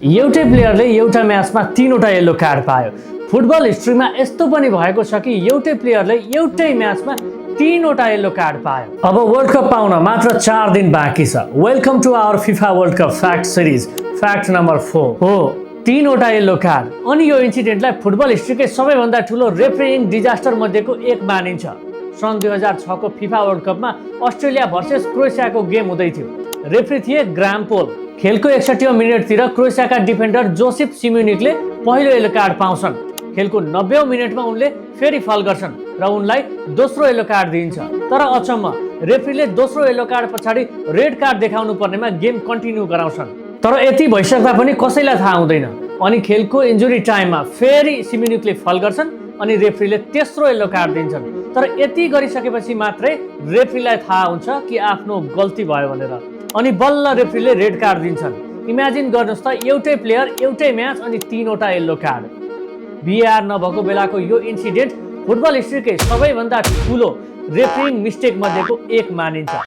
एउटै प्लेयरले एउटा म्याचमा 3वटा येलो कार्ड पायो। फुटबल हिस्ट्रीमा यस्तो पनि भएको छ कि एउटै प्लेयरले एउटै म्याचमा 3वटा येलो कार्ड पायो। अब वर्ल्ड कप पाउन मात्र 4 दिन बाँकी छ। Welcome to our FIFA world cup fact series. Fact number 4 हो 3वटा येलो कार्ड। अनि यो इन्सिडेन्टलाई फुटबल हिस्ट्रीकै सबैभन्दा ठुलो रेफरीइङ डिजास्टर मध्येको एक मानिन्छ। सन् 2006 को फिफा वर्ल्ड कपमा अस्ट्रेलिया भर्सेस क्रोएसियाको गेम हुँदै थियो। रेफरी थिए ग्राहम पोल। खेलको 61औं मिनेटतिर क्रोएसियाका डिफेन्डर जोसेफ सिम्युनिकले पहिलो येलो कार्ड पाउँछन्। खेलको 90औं मिनेटमा उनले फेरि फल गर्छन् र उनलाई दोस्रो येलो कार्ड दिइन्छ। तर अचम्म, रेफरीले दोस्रो येलो कार्ड पछाडि रेड कार्ड देखाउनु पर्नेमा गेम कन्टिन्यू गराउँछन्। तर यति भइसक्दा पनि कसैलाई थाहा हुँदैन। अनि खेलको इन्जुरी टाइममा फेरि सिम्युनिकले फल गर्छन् अनि रेफरीले तेस्रो येलो कार्ड दिन्छन्। तर यति गरिसकेपछि मात्रै रेफरीलाई थाहा हुन्छ कि आफ्नो गल्ती भयो भनेर। अनि बल्ल रेफरीले रेड कार्ड दिन्छन्। इमेजिन गर्नुहोस् त, एउटै प्लेयर, एउटै म्याच अनि 3वटा येलो कार्ड। भिआर नभएको बेलाको यो इन्सिडेन्ट फुटबल हिस्ट्रीकै सबैभन्दा ठुलो रेफरीइङ मिस्टेक मध्येको एक मानिन्छ।